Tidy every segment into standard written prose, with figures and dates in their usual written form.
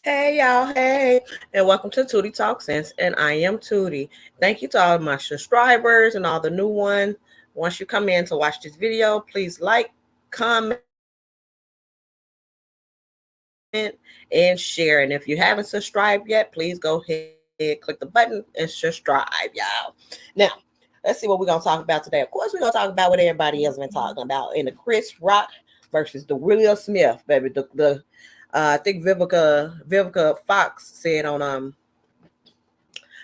Hey y'all, hey, and welcome to Tootie Talk Sense, and I am Tootie. Thank you to all my subscribers and all the new ones. Once you come in to watch this video, please like, comment, and share. And if you haven't subscribed yet, please go ahead, click the button, and subscribe, y'all. Now, let's see what we're gonna talk about today. Of course, we're gonna talk about what everybody else been talking about in the Chris Rock versus the Will Smith, baby. The I think Vivica Fox said on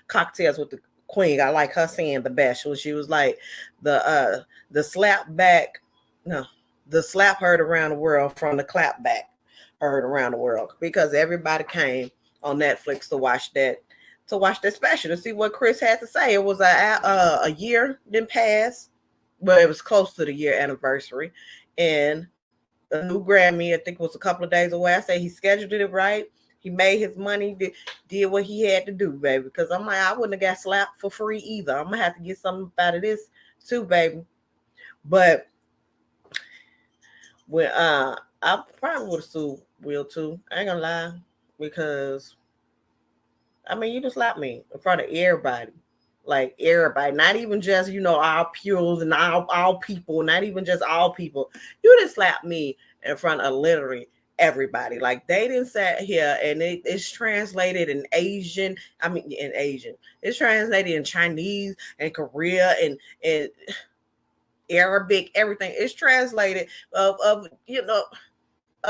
Cocktails with the Queen. I like her saying the best. She was like the slap back, no, the slap heard around the world from the clap back heard around the world because everybody came on Netflix to watch that special to see what Chris had to say. It was a year didn't pass, but it was close to the year anniversary, and the new Grammy I think was a couple of days away. I say he scheduled it right. He made his money, did what he had to do, baby. Because I'm like, I wouldn't have got slapped for free either. I'm gonna have to get something out of this too, baby. But when I probably would have sued Will too. I ain't gonna lie, because I mean, you just slapped me in front of everybody. Like everybody, not even just, all pures and all people, not even just all people. You just slapped me in front of literally everybody. Like they didn't sit here and it's translated in Asian. I mean, in Asian. It's translated in Chinese and Korea and Arabic, everything. It's translated of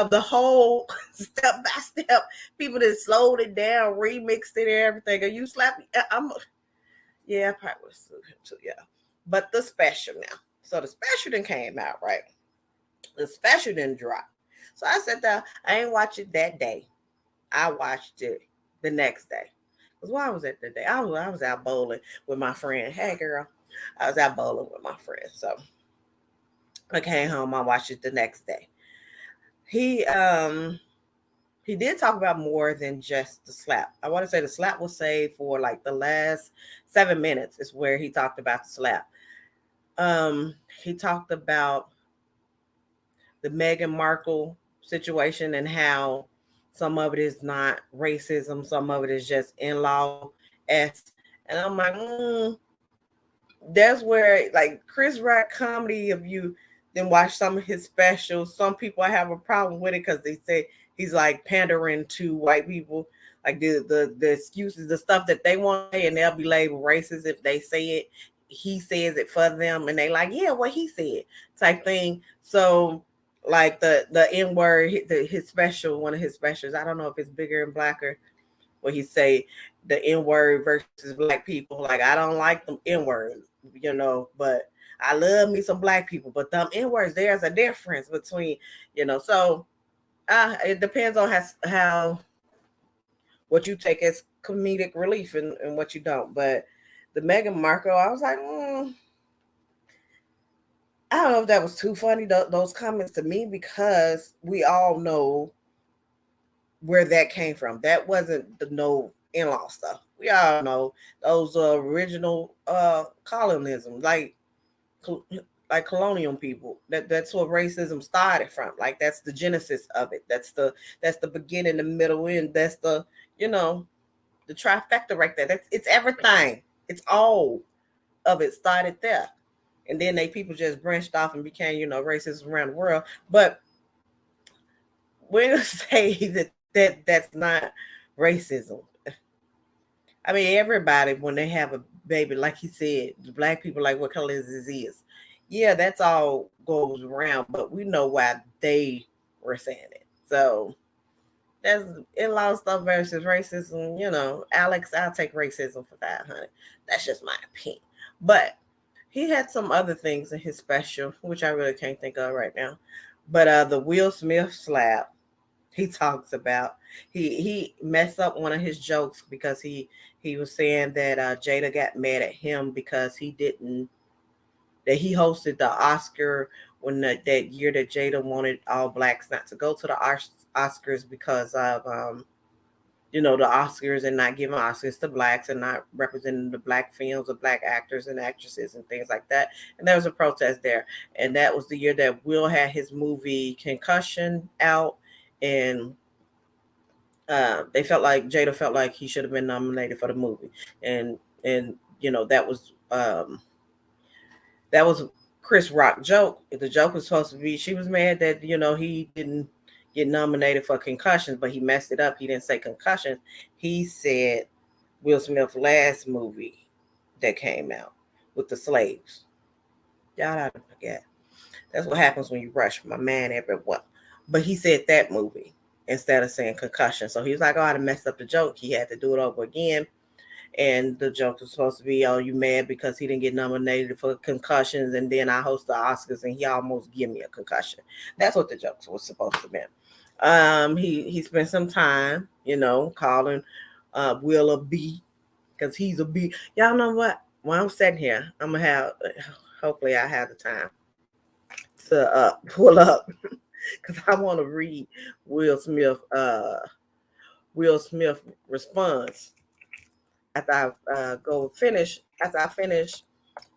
the whole step by step. People that slowed it down, remixed it, and everything. And you slap me. Yeah, I probably would have sued him too. Yeah, but the special now. So the special then came out, right? The special didn't drop. So I sat down. I ain't watch it that day. I watched it the next day. Cause why was that the day? I was out bowling with my friend. Hey girl, I was out bowling with my friend. So I came home. I watched it the next day. He um he did talk about more than just the slap. I want to say the slap was saved for like the last 7 minutes is where he talked about the slap. He talked about the Meghan Markle situation and how some of it is not racism, some of it is just in-law s. And I'm like, that's where like Chris Rock comedy. If you then watch some of his specials, some people have a problem with it because they say he's like pandering to white people, like the excuses, the stuff that they want to say, and they'll be labeled racist if they say it. He says it for them, and they like, yeah, what he said type thing. So like the N word, his special, one of his specials. I don't know if it's bigger and blacker, where he say the N word versus black people. Like I don't like them N words, but I love me some black people. But them N words, there's a difference between, So it depends on how what you take as comedic relief and what you don't. But the Meghan Markle, I was like, I don't know if that was too funny, those comments to me, because we all know where that came from. That wasn't the no in-law stuff. We all know those original colonialism, like colonial people. That's what racism started from. Like that's the genesis of it. That's the beginning, the middle, end. That's the trifecta right there. It's everything. It's all of it started there. And then they people just branched off and became, racism around the world. But we're gonna say that's not racism. I mean, everybody when they have a baby, like he said, the black people like what color is this is. Yeah, that's all goes around, but we know why they were saying it. So that's in-law stuff versus racism. Alex, I'll take racism for 500. That's just my opinion. But he had some other things in his special, which I really can't think of right now. But the Will Smith slap, he talks about he messed up one of his jokes because he was saying that Jada got mad at him because that he hosted the Oscar when that year that Jada wanted all blacks not to go to the Oscars because of the Oscars and not giving Oscars to blacks and not representing the black films or black actors and actresses and things like that. And there was a protest there. And that was the year that Will had his movie Concussion out. And They felt like Jada felt like he should have been nominated for the movie, and that was Chris Rock joke. The joke was supposed to be she was mad that he didn't get nominated for concussions, but he messed it up. He didn't say concussions. He said Will Smith's last movie that came out with the slaves. Y'all don't forget. That's what happens when you rush my man everyone. But he said that movie instead of saying concussion. So he was like, oh, I messed up the joke. He had to do it over again. And the joke was supposed to be, oh, you mad because he didn't get nominated for concussions, and then I host the Oscars and he almost give me a concussion. That's what the joke was supposed to be. He spent some time, calling Will a B because he's a B. Y'all know what? When I'm sitting here, I'm gonna have. Hopefully, I have the time to pull up because I want to read Will Smith. Will Smith response after I after I finish.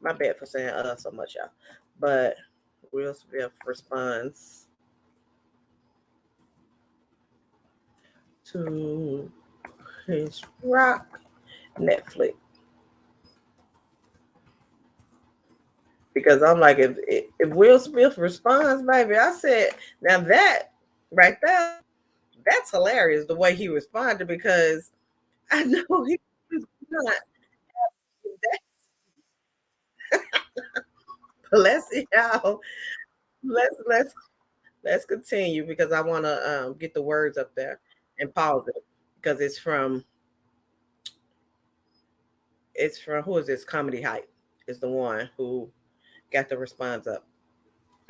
My bad for saying so much, y'all. But Will Smith responds to his Rock Netflix. Because I'm like, if Will Smith responds, baby, I said, now that right there, that's hilarious the way he responded because I know he was not. Let's see how. Let's continue because I want to get the words up there and pause it because it's from who is this comedy hype is the one who got the response up.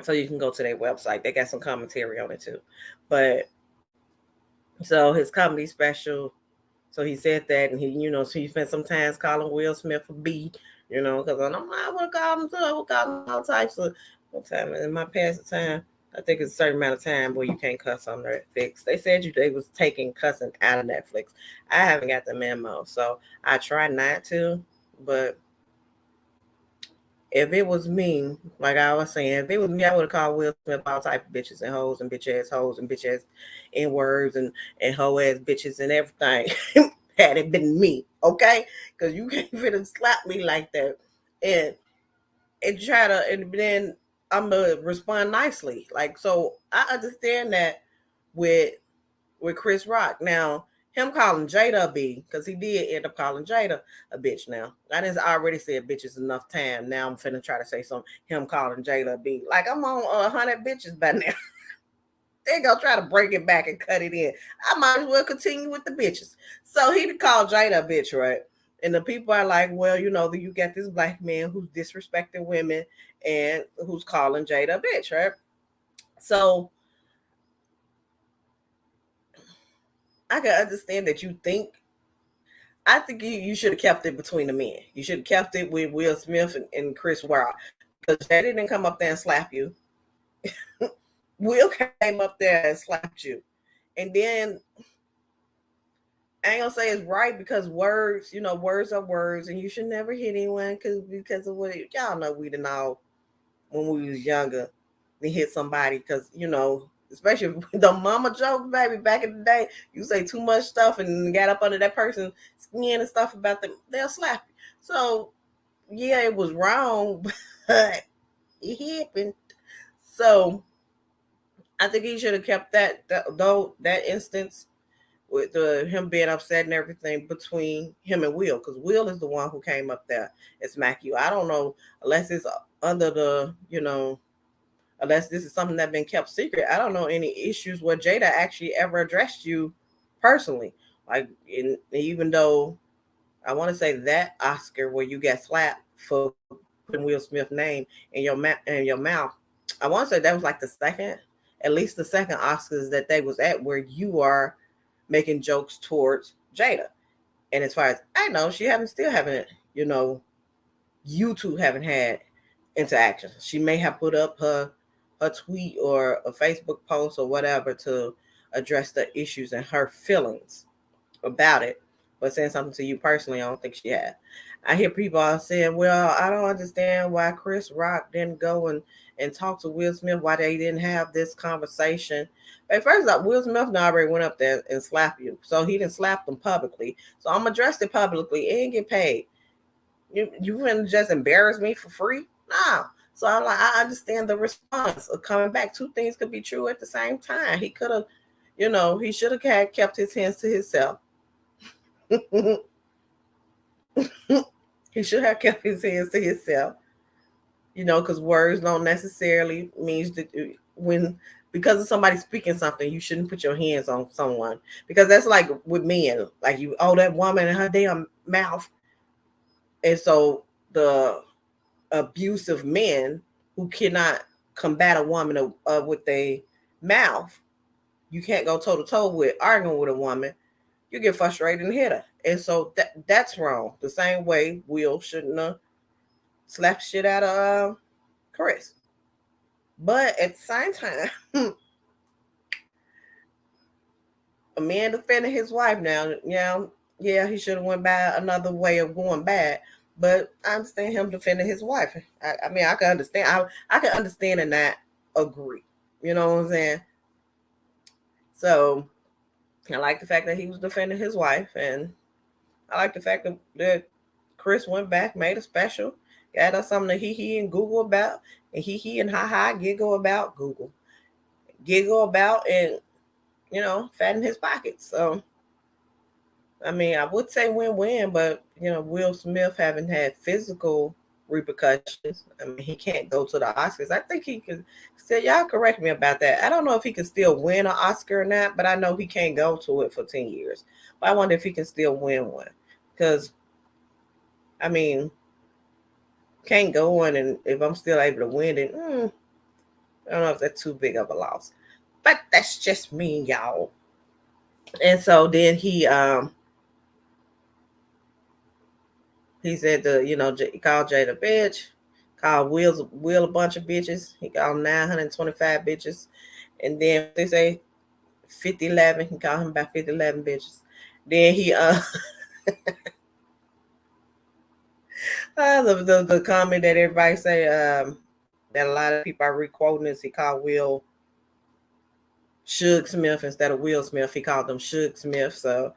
So you can go to their website. They got some commentary on it too. But so his comedy special, so he said that, and so he spent some time calling Will Smith a B, because I would have called him too. I would call him all types of time in my past time. I think it's a certain amount of time where you can't cuss on Netflix. They said they was taking cussing out of Netflix. I haven't got the memo, so I try not to, but if it was me, like I was saying, if it was me, I would have called Will Smith all type of bitches and hoes and bitch ass hoes and bitch ass N words and hoe ass bitches and everything. Had it been me, okay? Because you can't fit slap me like that, and and then I'm gonna respond nicely. Like so, I understand that with Chris Rock. Now, him calling Jada a B, because he did end up calling Jada a bitch now. I didn't already said bitches enough time. Now I'm finna try to say something. Him calling Jada a B. Like I'm on 100 bitches by now. They gonna try to break it back and cut it in. I might as well continue with the bitches. So he called Jada a bitch, right? And the people are like, well, you got this black man who's disrespecting women and who's calling Jada a bitch, right? So I can understand that you think. I think you should have kept it between the men. You should have kept it with Will Smith and Chris Rock because they didn't come up there and slap you. Will came up there and slapped you, and then I ain't gonna say it's right because words, words are words, and you should never hit anyone because of what y'all know. We didn't all when we was younger, we hit somebody because especially the mama jokes, baby. Back in the day, you say too much stuff and got up under that person's skin and stuff about them, they'll slap you. So yeah, it was wrong, but it happened. So I think he should have kept that instance with him being upset and everything between him and Will, because Will is the one who came up there and smacked you. I don't know unless it's under unless this is something that's been kept secret. I don't know any issues where Jada actually ever addressed you personally. Like, even though I want to say that Oscar where you got slapped for putting Will Smith's name in your mouth, I want to say that was like at least the second Oscars that they was at where you are making jokes towards Jada. And as far as I know, still haven't, you two haven't had interactions. She may have put up her tweet or a Facebook post or whatever to address the issues and her feelings about it. But saying something to you personally, I don't think she had. I hear people saying, well, I don't understand why Chris Rock didn't go and talk to Will Smith why they didn't have this conversation. But first off, Will Smith already went up there and slapped you. So he didn't slap them publicly. So I'm addressed it publicly and get paid. You wouldn't just embarrass me for free? No. So I'm like, I understand the response of coming back. Two things could be true at the same time. He could have, he should have kept his hands to himself. He should have kept his hands to himself. Because words don't necessarily means that because of somebody speaking something, you shouldn't put your hands on someone. Because that's like with men, like that woman in her damn mouth. And so the abusive men who cannot combat a woman with a mouth, you can't go toe to toe with arguing with a woman. You get frustrated and hit her. And so that's wrong. The same way Will shouldn't have slapped shit out of Chris. But at the same time, a man defending his wife now, yeah, he should have went by another way of going bad. But I understand him defending his wife. I mean, I can understand. I can understand and not agree. You know what I'm saying? So I like the fact that he was defending his wife, and I like the fact that Chris went back, made a special, got us something to hee and Google about, and hee and ha giggle about Google, giggle about, and fatten his pockets. So I mean, I would say win-win, but Will Smith haven't had physical repercussions. I mean, he can't go to the Oscars. I think he could still, y'all correct me about that. I don't know if he can still win an Oscar or not, but I know he can't go to it for 10 years. But I wonder if he can still win one. Because, I mean, can't go on, and if I'm still able to win it, I don't know if that's too big of a loss. But that's just me, y'all. And so then he said he called Jada a bitch, called Will a bunch of bitches. He called 925 bitches. And then they say 5011, he called him about 5011 bitches. Then he the comment that everybody say that a lot of people are requoting is he called Will Suge Smith instead of Will Smith. He called them Suge Smith. So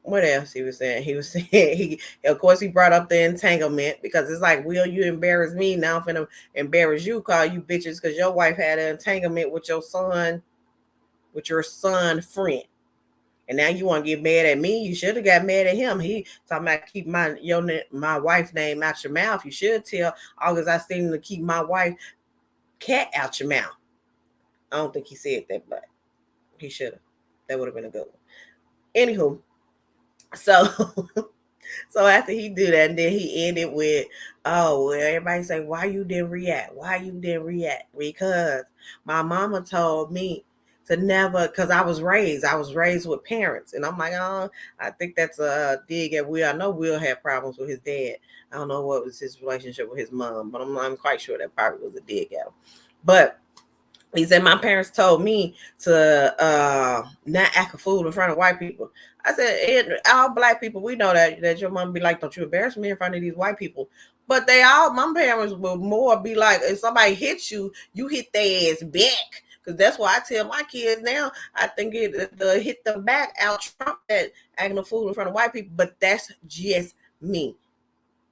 what else he was saying? He was saying of course he brought up the entanglement, because it's like, Will, you embarrass me, now I'm finna embarrass you, call you bitches because your wife had an entanglement with your son friend. And now you want to get mad at me? You should have got mad at him. He talking about keep my wife's name out your mouth. You should tell August I seem to keep my wife cat out your mouth. I don't think he said that, but he should have. That would have been a good one. Anywho, so after he do that, and then he ended with, everybody say, why you didn't react? Because my mama told me to never, because I was raised with parents. And I'm like, I think that's a dig at Will. I know Will had problems with his dad. I don't know what was his relationship with his mom, but I'm quite sure that probably was a dig at him. But he said, my parents told me to not act a fool in front of white people. I said, all black people, we know that your mom be like, don't you embarrass me in front of these white people. But my parents will more be like, if somebody hits you, you hit their ass back. Because that's why I tell my kids now, I think the hit them back out Trump that acting a fool in front of white people. But that's just me.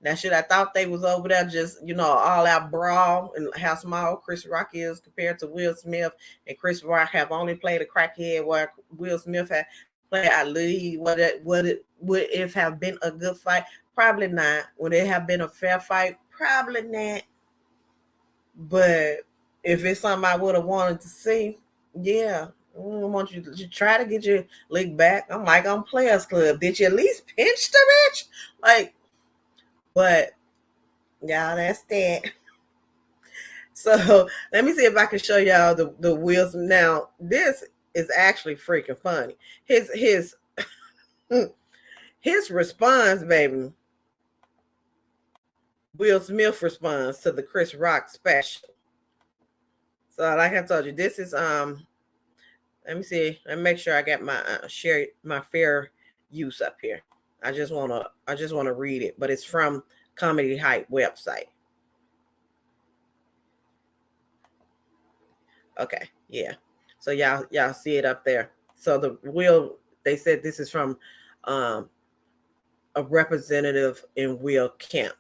Now, should I thought they was over there just, all out brawl, and how small Chris Rock is compared to Will Smith, and Chris Rock have only played a crackhead while Will Smith had played a lead. Would it have been a good fight? Probably not. Would it have been a fair fight? Probably not. But if it's something I would have wanted to see, yeah. I want you to try to get your leg back. I'm like on Players Club. Did you at least pinch the bitch? Like, but y'all, that's that. So let me see if I can show y'all the wheels. Now, this is actually freaking funny. His response, baby. Will Smith responds to the Chris Rock special. So like I told you, this is let me see. Let me make sure I got my share my fair use up here. I just wanna read it, but it's from Comedy Hype website. Okay, yeah. So y'all see it up there. So the Will, they said this is from um, a representative in Will Kemp,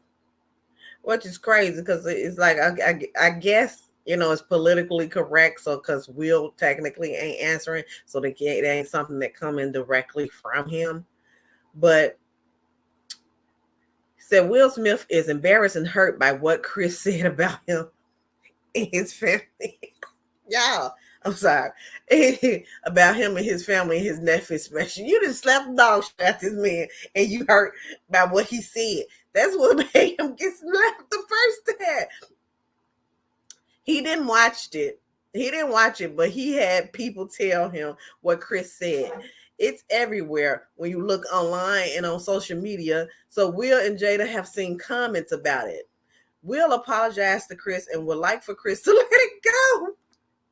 which is crazy because it's like I guess it's politically correct. So because Will technically ain't answering, so it ain't something that coming directly from him. But said Will Smith is embarrassed and hurt by what Chris said about him and his family. Y'all, I'm sorry. About him and his family and his Netflix special. You just slapped the dog shit at this man and you hurt by what he said. That's what made him get slapped the first time. He didn't watch it. He didn't watch it, but he had people tell him what Chris said. It's everywhere when you look online and on social media. So Will and Jada have seen comments about it. Will apologized to Chris and would like for Chris to let it go.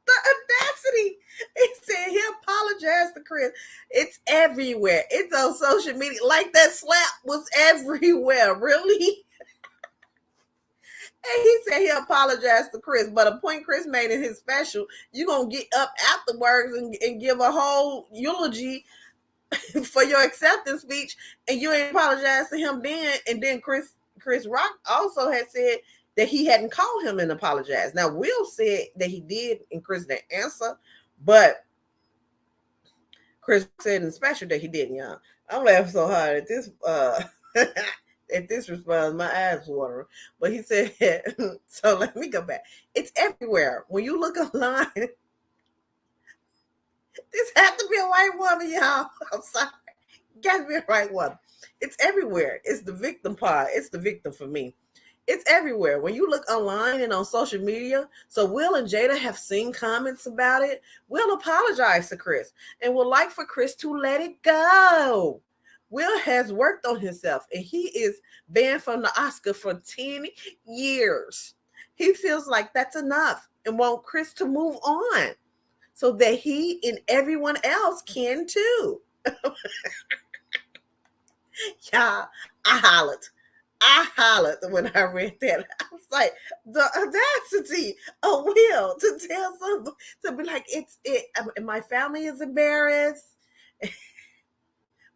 The audacity. He said he apologized to Chris. It's everywhere. It's on social media. Like that slap was everywhere. Really? And he said he apologized to Chris, but a point Chris made in his special, you're going to get up afterwards and give a whole eulogy for your acceptance speech, and you ain't apologized to him then. And then Chris Rock also had said that he hadn't called him and apologized. Now, Will said that he did, and Chris didn't answer, but Chris said in the special that he didn't, y'all. I'm laughing so hard at this at this response, my eyes water. But he said, so let me go back. It's everywhere. When you look online, this has to be a white woman, y'all. I'm sorry. Got to be a white woman. It's everywhere. It's the victim part. It's the victim for me. It's everywhere. When you look online and on social media, so Will and Jada have seen comments about it. Will apologize to Chris and would like for Chris to let it go. Will has worked on himself and he is banned from the Oscar for 10 years. He feels like that's enough and want Chris to move on so that he and everyone else can too. Yeah, I hollered. I hollered when I read that. I was like, the audacity of Will to tell someone to be like, it's it. My family is embarrassed.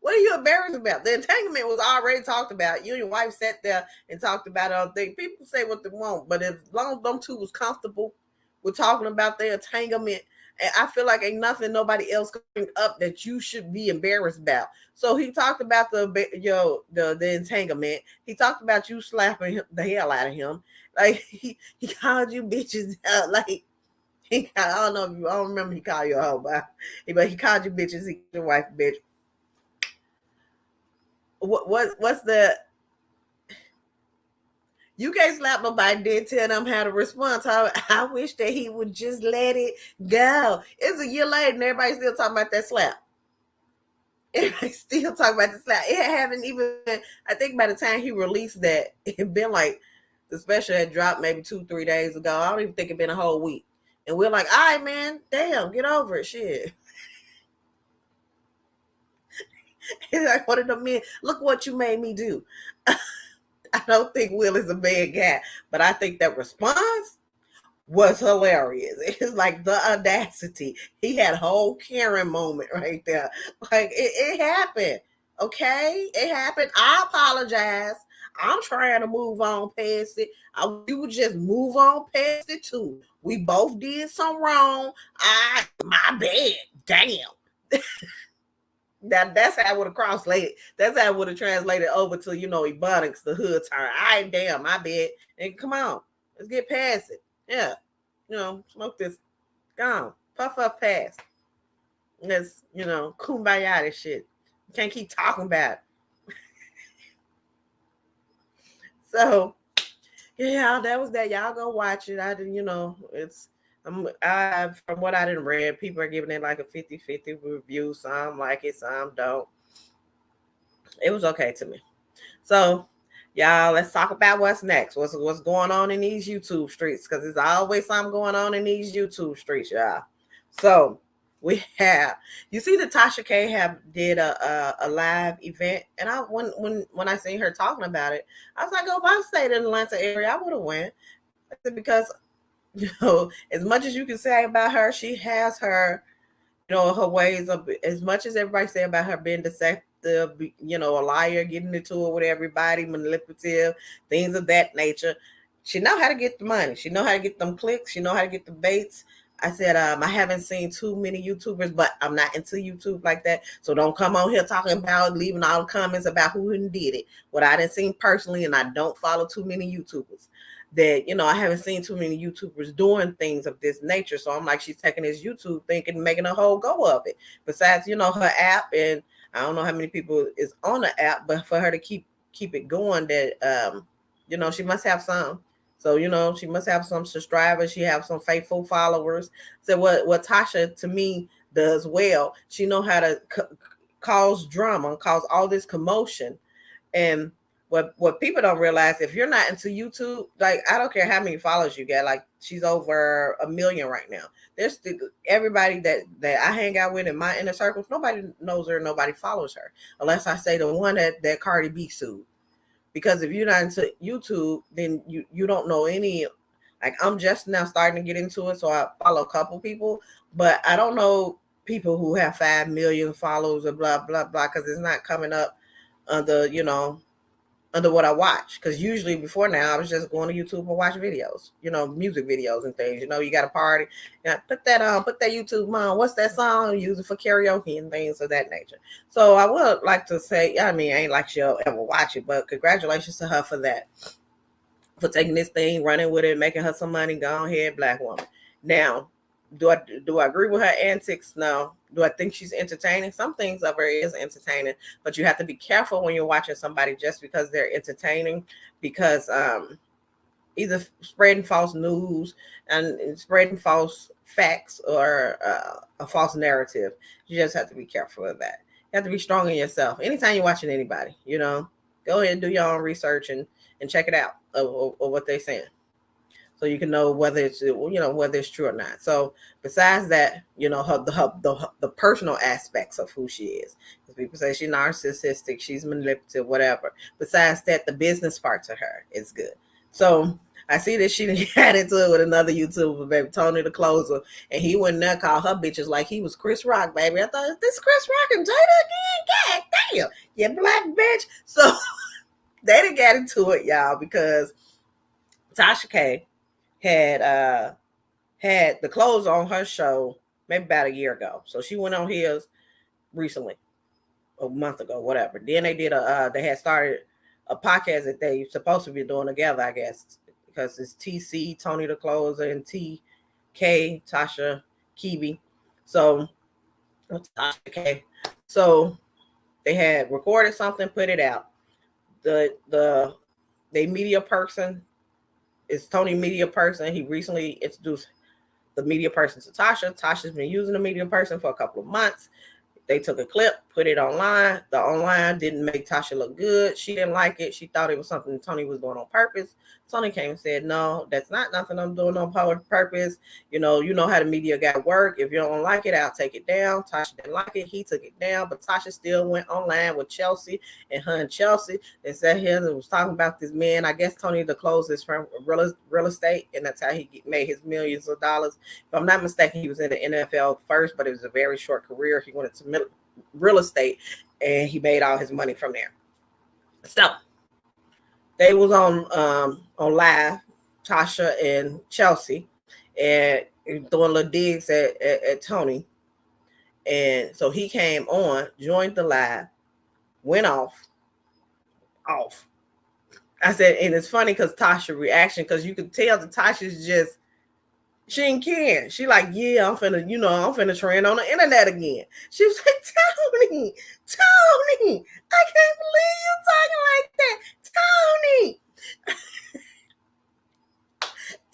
What are you embarrassed about? The entanglement was already talked about. You and your wife sat there and talked about other things. People say what they want, but as long as them two was comfortable with talking about their entanglement, and I feel like ain't nothing nobody else could bring up that you should be embarrassed about. So he talked about the entanglement. He talked about you slapping the hell out of him. Like he called you bitches out. Like I don't know if you I don't remember he called you a hoe, but he called you bitches. He called your wife bitch. What's the you can't slap nobody, then tell them how to respond. So I wish that he would just let it go. It's a year later and everybody's still talking about that slap. Everybody still talking about the slap. It haven't even I think by the time he released that, it been like the special had dropped maybe 2-3 days ago. I don't even think it been a whole week. And we're like, all right, man, damn, get over it. Shit. It's like one of them men, look what you made me do. I don't think Will is a bad guy, but I think that response was hilarious. It's like the audacity. He had a whole Karen moment right there. Like it happened. Okay, it happened. I apologize. I'm trying to move on past it. You would just move on past it too. We both did some wrong. My bad. Damn. Now that's how I would have translated. That's how I would have translated over to Ebonics, the hood term. I damn, my bad. And come on, let's get past it. Yeah, smoke this. Gone, puff up, pass. Let's kumbaya this shit. You can't keep talking about it. So yeah, that was that. Y'all go watch it. I didn't, it's. From what I didn't read, people are giving it like a 50-50 review. Some like it, some don't. It was okay to me. So, y'all, let's talk about what's next. What's going on in these YouTube streets? Because there's always something going on in these YouTube streets, y'all. So we have, you see, the Tasha K did a live event, and when I seen her talking about it, I was like, oh, if I stayed in the Atlanta area, I would have went because As much as you can say about her, she has her, her ways of, as much as everybody say about her being deceptive, a liar, getting into it with everybody, manipulative, things of that nature. She know how to get the money. She know how to get them clicks. She know how to get the baits. I said, I haven't seen too many YouTubers, but I'm not into YouTube like that. So don't come on here talking about leaving all the comments about who did it. What I didn't see personally, and I don't follow too many YouTubers. That I haven't seen too many YouTubers doing things of this nature. So I'm like, she's taking this YouTube thing and making a whole go of it. Besides, her app, and I don't know how many people is on the app, but for her to keep it going, that she must have some. So she must have some subscribers. She have some faithful followers. So what Tasha to me does well, she know how to cause drama, cause all this commotion. And what people don't realize, if you're not into YouTube, like I don't care how many followers you get, like she's over 1 million right now. There's still, everybody that I hang out with in my inner circles, nobody knows her, nobody follows her, unless I say the one that Cardi B sued. Because if you're not into YouTube, then you don't know any. Like I'm just now starting to get into it, so I follow a couple people, but I don't know people who have 5 million followers or blah blah blah, because it's not coming up under under what I watch. Because usually before now, I was just going to YouTube and watch videos, music videos and things. You got a party, and put that YouTube on. What's that song? Use it for karaoke and things of that nature. So I would like to say, I mean, I ain't like she'll ever watch it, but congratulations to her for that, for taking this thing, running with it, making her some money. Go ahead, black woman. Now, do I agree with her antics? No. Do I think she's entertaining? Some things of her is entertaining, but you have to be careful when you're watching somebody just because they're entertaining, because either spreading false news and spreading false facts, or a false narrative. You just have to be careful of that. You have to be strong in yourself. Anytime you're watching anybody, go ahead and do your own research and check it out of what they're saying, so you can know whether it's whether it's true or not. So besides that, the personal aspects of who she is. Because people say she's narcissistic, she's manipulative, whatever. Besides that, the business part to her is good. So I see that she had into it with another YouTuber, baby, Tony the Closer, and he went there called her bitches like he was Chris Rock, baby. I thought, is this Chris Rock and Jada again? God damn, you black bitch. So they didn't get into it, y'all, because Tasha K had the clothes on her show maybe about a year ago. So she went on his recently, a month ago, whatever. Then they did they had started a podcast that they supposed to be doing together, I guess, because it's TC, Tony the Closer, and TK, Tasha Kibi. So Tasha K. So they had recorded something, put it out. The media person is Tony media person. He recently introduced the media person to Tasha. Tasha's been using the media person for a couple of months. They took a clip, put it online. The online didn't make Tasha look good. She didn't like it. She thought it was something Tony was doing on purpose. Tony came and said, no, that's not nothing I'm doing on purpose. You know how the media got work. If you don't like it, I'll take it down. Tasha didn't like it. He took it down. But Tasha still went online with Chelsea, and her and Chelsea, they sat here and was talking about this man. I guess Tony the Closer is from real estate, and that's how he made his millions of dollars. If I'm not mistaken, he was in the NFL first, but it was a very short career. He went into real estate, and he made all his money from there. So they was on live, Tasha and Chelsea, and throwing little digs at Tony. And so he came on, joined the live, went off. I said, and it's funny because Tasha reaction, because you could tell that Tasha's just, she ain't care. She like, yeah, I'm finna trend on the internet again. She was like, Tony, I can't believe you talking like that. Tony.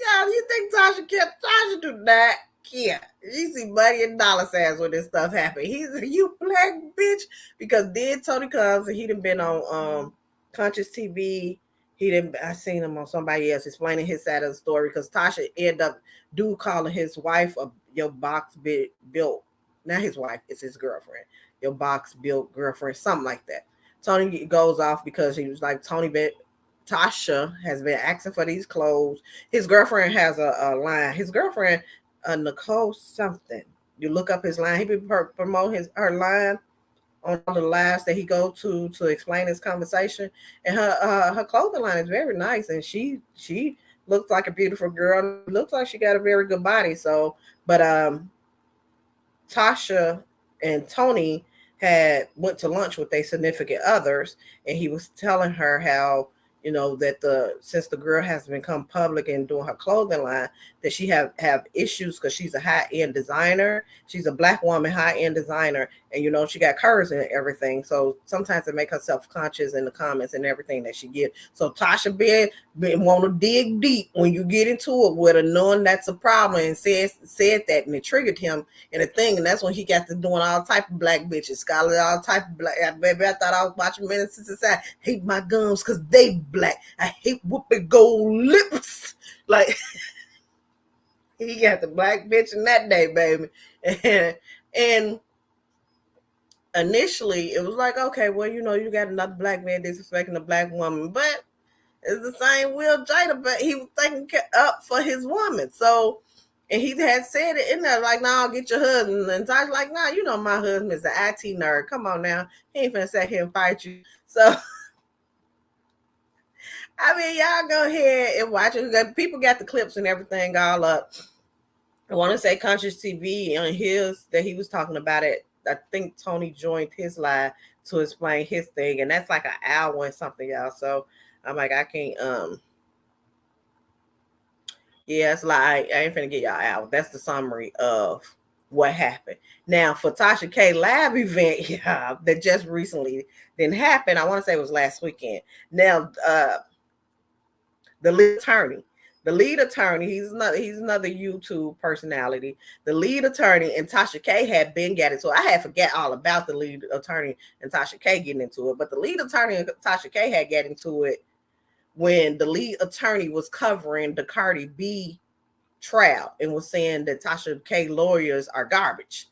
Yeah, you think Tasha kept? Tasha do not care. You see money and dollar signs when this stuff happen. He's like, you black bitch. Because then Tony comes and he done been on Conscious TV. I seen him on somebody else explaining his side of the story, because Tasha ended up calling his wife your box built. Not his wife, it's his girlfriend. Your box built girlfriend, something like that. Tony goes off because he was like, Tony Tasha has been asking for these clothes. His girlfriend has a line. His girlfriend, Nicole something. You look up his line. He been promote her line on all the lives that he go to explain his conversation. And her clothing line is very nice, and she looks like a beautiful girl. Looks like she got a very good body. So, but Tasha and Tony had went to lunch with their significant others, and he was telling her how, that since the girl has become public and doing her clothing line, that she have issues because she's a high end designer. She's a black woman, high end designer, and she got curves and everything. So sometimes it make her self conscious in the comments and everything that she get. So Tasha been want to dig deep when you get into it with her, knowing that's a problem, and said that, and it triggered him and a thing, and that's when he got to doing all type of black bitches, Scarlet, all type of black. Baby, I thought I was watching Menace to Society. Hate my gums because they black. I hate whooping gold lips. Like he got the black bitch in that day, baby. And initially it was like, okay, well, you got another black man disrespecting a black woman, but it's the same Will Jada, but he was taking up for his woman. So. And he had said it in there, like, "Nah, I'll get your husband." And Tasha like, "Nah, my husband is an IT nerd. Come on now. He ain't finna sit here and fight you." So, I mean, y'all go ahead and watch it. People got the clips and everything all up. I want to say Conscious TV on his, that he was talking about it. I think Tony joined his live to explain his thing. And that's like an hour and something, y'all. So, I'm like, I can't, yeah, it's like I ain't finna get y'all out. That's the summary of what happened. Now for Tasha K live event, yeah, that just recently didn't happen. I want to say it was last weekend. Now, the lead attorney, he's another YouTube personality. The lead attorney and Tasha K had been getting into it. I had forget all about the lead attorney and Tasha K getting into it, but the lead attorney and Tasha K had get into it when the lead attorney was covering the Cardi B trial and was saying that Tasha K lawyers are garbage.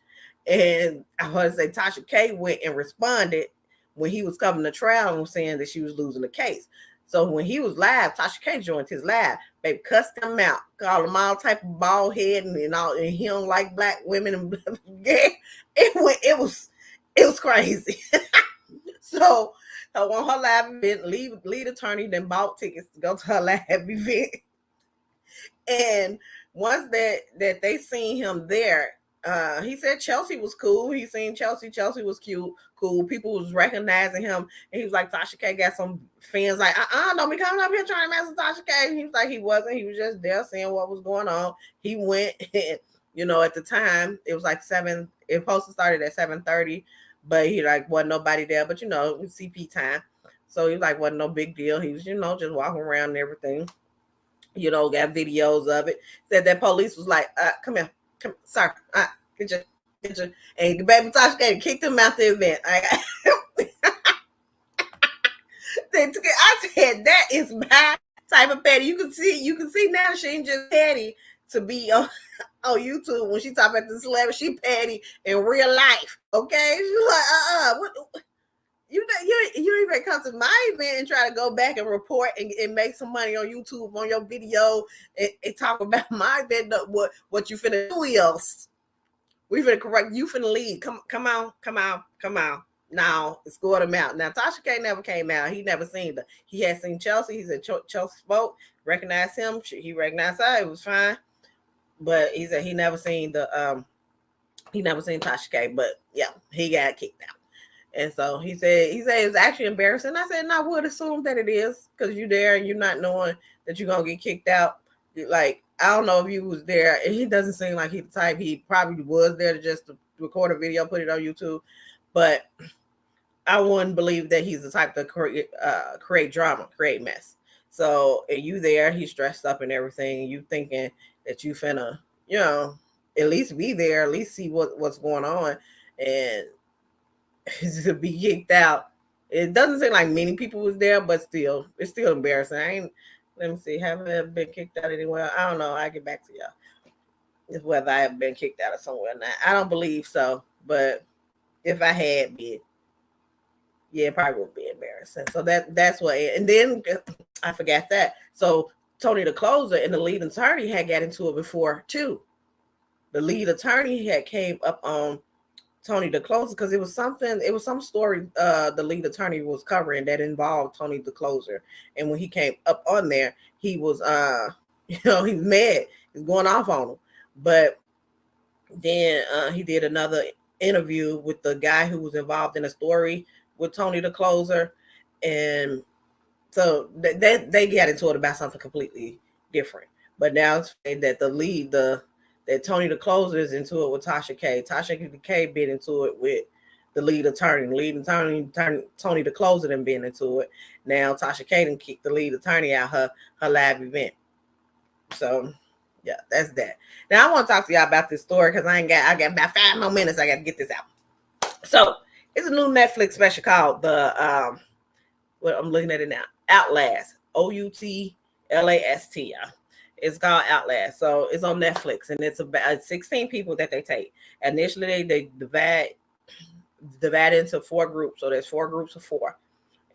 And I want to say Tasha K went and responded when he was covering the trial and was saying that she was losing the case. So when he was live, Tasha K joined his live. Baby cussed him out, called him all type of bald head and all, and he don't like black women. And yeah, it was crazy. So on her live event, lead attorney then bought tickets to go to her live event. And once that they seen him there, he said Chelsea was cool. He seen Chelsea. Chelsea was cute, cool. People was recognizing him, and he was like, Tasha K got some fans like, don't be coming up here trying to mess with Tasha K. And he was like, he wasn't. He was just there seeing what was going on. He went, at the time it was like 7. It supposed to started at 7:30, but he like wasn't nobody there. But CP time, so he was like wasn't no big deal. He was just walking around and everything. Got videos of it. Said that police was like, come here, sir, get your, and the baby Tasha K kicked him out the event. I said that is my type of petty. You can see now she ain't just petty to be on YouTube when she talk about the celebrity. She petty in real life. Okay, she's like, what? You even come to my event and try to go back and report and make some money on YouTube on your video and talk about my event. What you finna do else? We finna correct. You finna leave. Come on. Now escort him out. Now Tasha K never came out. He never seen her. He had seen Chelsea. He said Chelsea spoke, recognized him. He recognized her. It was fine. But he said he never seen Tasha K. But yeah, he got kicked out. And so he said it's actually embarrassing. I said, and I would assume that it is because you're there and you're not knowing that you're gonna get kicked out. Like, I don't know if you was there. He doesn't seem like he's the type. He probably was there to just record a video, put it on YouTube. But I wouldn't believe that he's the type to create drama, create mess. So and you there, he's dressed up and everything. You thinking that you finna, at least be there, at least see what's going on, and to be kicked out. It doesn't seem like many people was there, but still, it's still embarrassing. Let me see, have I ever been kicked out anywhere? I don't know. I'll get back to y'all. It's whether I have been kicked out of somewhere or not. I don't believe so, but if I had been, Yeah, it probably would be embarrassing. So that's what. And then I forgot that. So Tony the closer and the lead attorney had got into it before too. The lead attorney had came up on Tony the closer because it was some story the lead attorney was covering that involved Tony the closer. And when he came up on there, he was he was mad. He's going off on him. But then he did another interview with the guy who was involved in a story with Tony the closer. And so they got into it about something completely different. But now it's that that Tony the closer is into it with Tasha K. Tasha K been into it with the lead attorney. Tony the closer done been into it. Now Tasha K done kicked the lead attorney out her live event. So yeah, that's that. Now I want to talk to y'all about this story because I got about 5 more minutes. I got to get this out. So it's a new Netflix special called the well, I'm looking at it now. Outlast. Outlast. It's called Outlast. So it's on Netflix and it's about 16 people that they take. Initially they divide into 4 groups. So there's 4 groups of 4.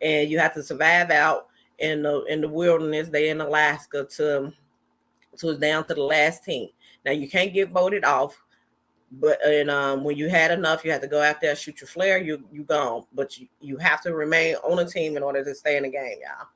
And you have to survive out in the wilderness. They in Alaska to down to the last team. Now you can't get voted off. But when you had enough, you have to go out there, shoot your flare, you gone. But you have to remain on a team in order to stay in the game, y'all.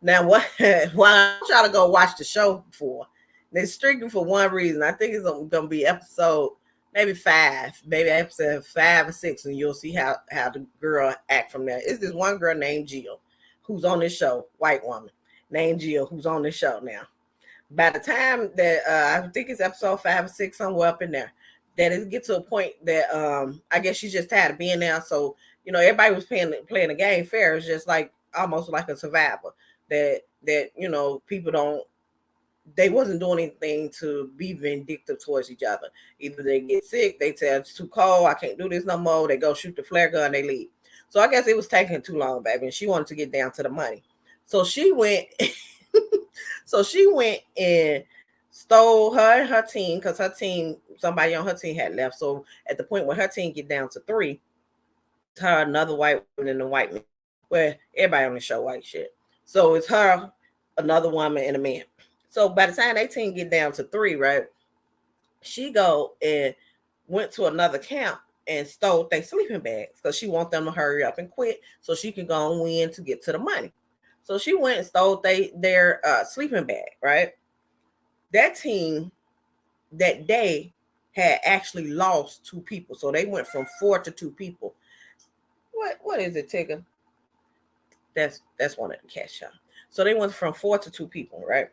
Now what I try to go watch the show for, it's strictly for one reason. I think it's gonna be episode maybe 5, maybe episode 5 or 6, and you'll see how the girl act from there. It's this one girl named Jill who's on this show, white woman named Jill, who's on this show now. By the time that I think it's episode 5 or 6, somewhere up in there, that it gets to a point that I guess she's just tired of being there. So everybody was playing the game fair. It's just like almost like a survivor that people they wasn't doing anything to be vindictive towards each other. Either they get sick, they tell it's too cold, I can't do this no more. They go shoot the flare gun, they leave. So I guess it was taking too long, baby, and she wanted to get down to the money. So she went. So she went and stole her team because somebody on her team had left. So at the point where her team get down to 3, her, another white woman, and a white man. Well, everybody on the show white shit. So it's her, another woman, and a man. So by the time they team get down to 3, right, she go and went to another camp and stole their sleeping bags because she want them to hurry up and quit so she can go and win to get to the money. So she went and stole their sleeping bag, right? That team that day had actually lost 2 people. So they went from 4 to 2 people. What is it, Tigger? That's one of the cash shots. So they went from 4 to 2 people, right?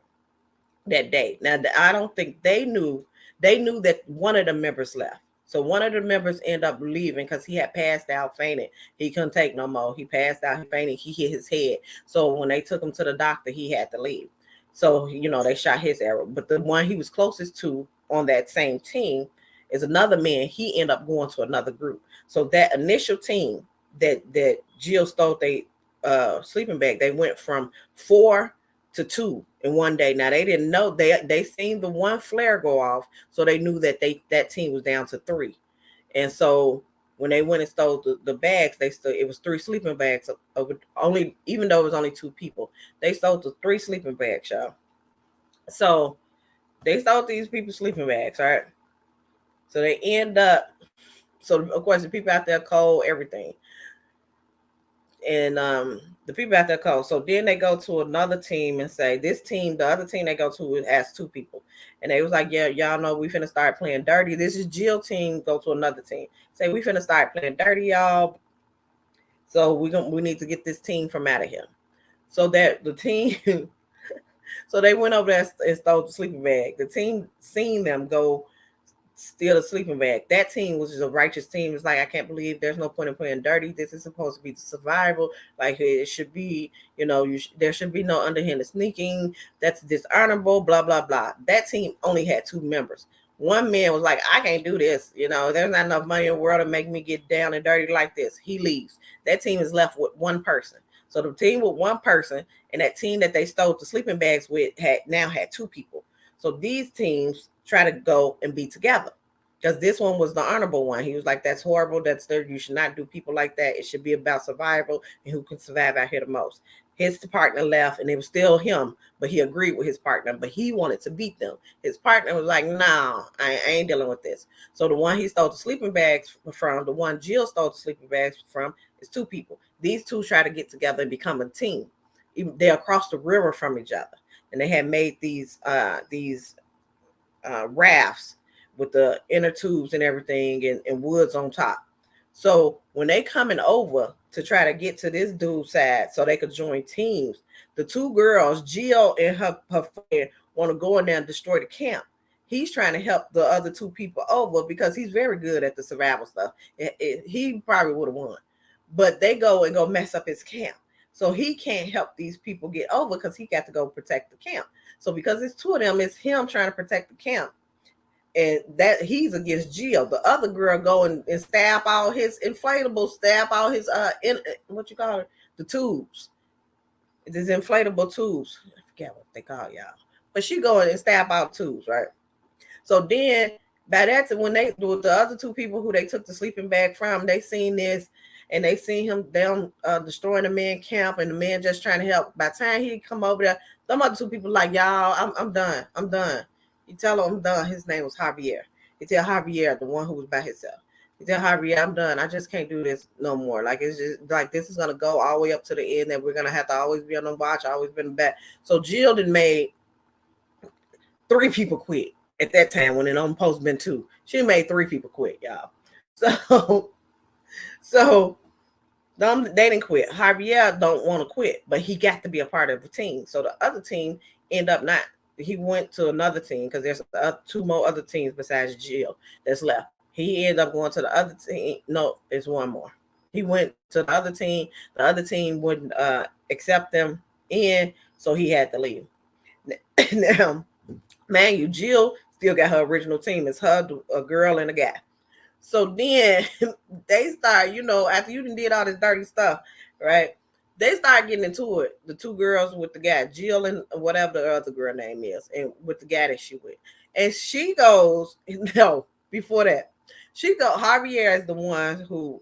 That day. Now I don't think they knew that one of the members left. So one of the members ended up leaving because he had passed out, fainted. He couldn't take no more. He passed out, he fainted, he hit his head. So when they took him to the doctor, he had to leave. So, they shot his arrow. But the one he was closest to on that same team is another man. He ended up going to another group. So that initial team that Jill stole their sleeping bag, they went from 4 to 2 in one day. Now they didn't know, they seen the one flare go off, so they knew that that team was down to 3. And so when they went and stole the bags, it was 3 sleeping bags of only, even though it was only 2 people, they stole the 3 sleeping bags, y'all. So they stole these people's sleeping bags, right? So they end up, so of course the people out there cold, everything. And the people out there cold. So then they go to another team and say, this team, the other team they go to has 2 people. And they was like, yeah, y'all know we finna start playing dirty. This is Jill team, go to another team. Say, we finna start playing dirty, y'all. So we need to get this team from out of here. So that the team, so they went over there and stole the sleeping bag. The team seen them go steal a sleeping bag. That team was just a righteous team. It's like, I can't believe there's no point in playing dirty. This is supposed to be the survival. Like it should be, there should be no underhanded sneaking. That's dishonorable, blah, blah, blah. That team only had 2 members. One man was like, I can't do this. There's not enough money in the world to make me get down and dirty like this. He leaves. That team is left with 1 person. So the team with 1 person and that team that they stole the sleeping bags with had 2 people. So these teams try to go and be together. because this one was the honorable one. He was like, that's horrible. That's there. You should not do people like that. It should be about survival and who can survive out here the most. His partner left and it was still him, but he agreed with his partner, but he wanted to beat them. His partner was like, no, I ain't dealing with this. So the one he stole the sleeping bags from, the one Jill stole the sleeping bags from, is two people. These two try to get together and become a team. They're across the river from each other. And they had made these rafts with the inner tubes and everything and woods on top. So when they coming over to try to get to this dude's side so they could join teams, the two girls, Jill and her friend, want to go in there and destroy the camp. He's trying to help the other two people over because he's very good at the survival stuff. He probably would have won. But they go mess up his camp. So he can't help these people get over because he got to go protect the camp. So because it's two of them, it's him trying to protect the camp. And that he's against Jill. The other girl go and stab all his inflatables, stab all his what you call it? The tubes. These inflatable tubes. I forget what they call y'all. But she go and stab out tubes, right? So then by that time, when they with the other two people who they took the sleeping bag from, they seen this and they seen him down destroying the man camp and the man just trying to help. By the time he come over there, them other two people like, y'all, I'm done. I'm done. You tell him I'm done. His name was Javier. You tell Javier, the one who was by himself. You tell Javier, I'm done. I just can't do this no more. Like it's just like this is gonna go all the way up to the end that we're gonna have to always be on the watch, always been back. So Jill done made 3 people quit at that time when it only supposed to been 2. She made 3 people quit, y'all. So they didn't quit. Javier don't want to quit, but he got to be a part of the team. So the other team end up not. He went to another team because there's 2 more other teams besides Jill that's left. He ended up going to the other team. No, it's one more. He went to the other team. The other team wouldn't accept them in, so he had to leave. Now, man, Jill still got her original team. It's her, a girl, and a guy. So then they start, after you did all this dirty stuff, right? They start getting into it. The 2 girls with the guy, Jill and whatever the other girl name is, and with the guy that she with. And she goes, no, before that, Javier is the one who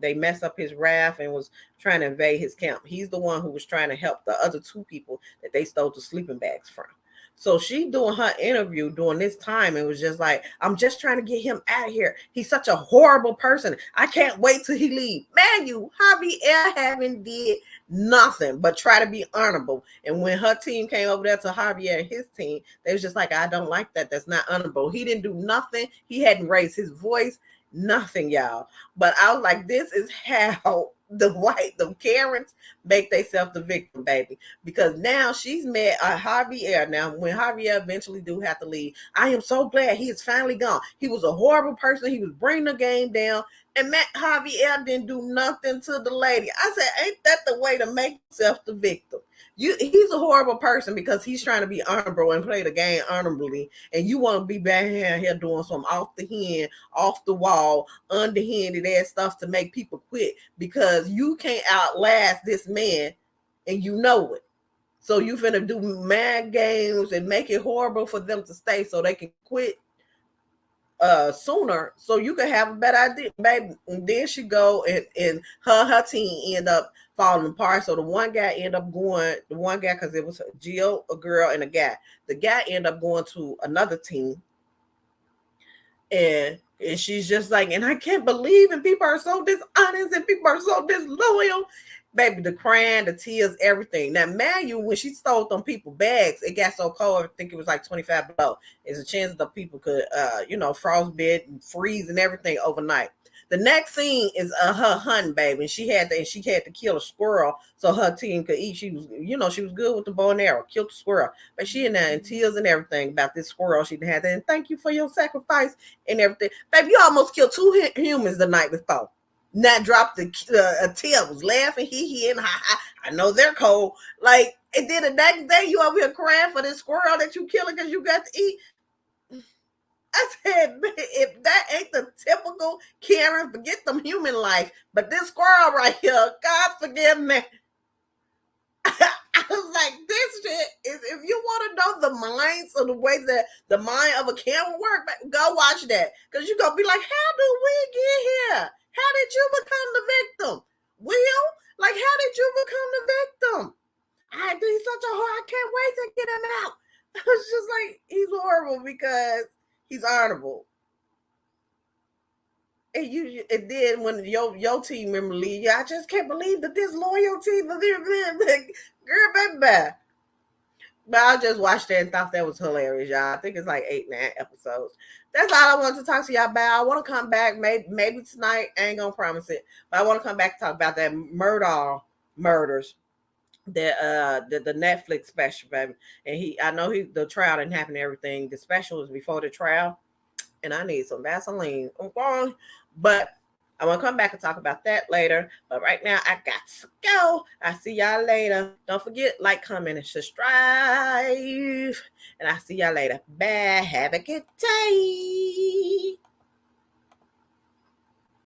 they messed up his raft and was trying to invade his camp. He's the one who was trying to help the other 2 people that they stole the sleeping bags from. So she doing her interview during this time and was just like, I'm just trying to get him out of here. He's such a horrible person. I can't wait till he leave. Man, Javier haven't did nothing but try to be honorable. And when her team came over there to Javier and his team, they was just like, I don't like that. That's not honorable. He didn't do nothing. He hadn't raised his voice. Nothing, y'all. But I was like, this is how the Karens make themselves the victim, baby. Because now she's met Javier. Now, when Javier eventually do have to leave, I am so glad he is finally gone. He was a horrible person. He was bringing the game down. And Matt Javier didn't do nothing to the lady. I said, ain't that the way to make yourself the victim? He's a horrible person because he's trying to be honorable and play the game honorably, and you want to be back here doing some off the hand, off the wall, underhanded ass stuff to make people quit because you can't outlast this man, and you know it. So you finna do mad games and make it horrible for them to stay so they can quit sooner so you can have a better idea, baby. And then she go and her team end up falling apart. So the one guy because it was Jill, a girl, and a guy. The guy end up going to another team, and she's just like, and I can't believe, and people are so dishonest, and people are so disloyal. Baby, the crying, the tears, everything. Now, when she stole them people bags, it got so cold, I think it was like 25 below. There's a chance that people could, frostbite and freeze and everything overnight. The next scene is her hunting, baby, and she had to kill a squirrel so her team could eat. She was, she was good with the bow and arrow, killed the squirrel, but she in there in tears and everything about this squirrel she had. And thank you for your sacrifice and everything, baby. You almost killed 2 humans the night before. Not dropped a tear, was laughing, he and ha. I know they're cold. Like, and then the next day you over here crying for this squirrel that you killing because you got to eat. I said, if that ain't the typical Karen, forget them human life. But this squirrel right here, God forgive me. was like, this shit is, if you want to know the minds of the way that the mind of a camera work, go watch that. Because you're going to be like, how do we get here? How did you become the victim? Will? Like, how did you become the victim? He's such a whore. I can't wait to get him out. I was just like, he's horrible because he's honorable. And then when your team member leave, I just can't believe that this loyalty, girl, baby. But I just watched that and thought that was hilarious, y'all. I think it's like 8, 9 episodes. That's all I wanted to talk to y'all about. I want to come back maybe tonight. I ain't gonna promise it, but I want to come back and talk about that murders. The Netflix special, baby. And I know the trial didn't happen and everything. The special was before the trial. And I need some Vaseline. Okay. But I want to come back and talk about that later. But right now, I got to go. I'll see y'all later. Don't forget, like, comment, and subscribe. And I'll see y'all later. Bye. Have a good day.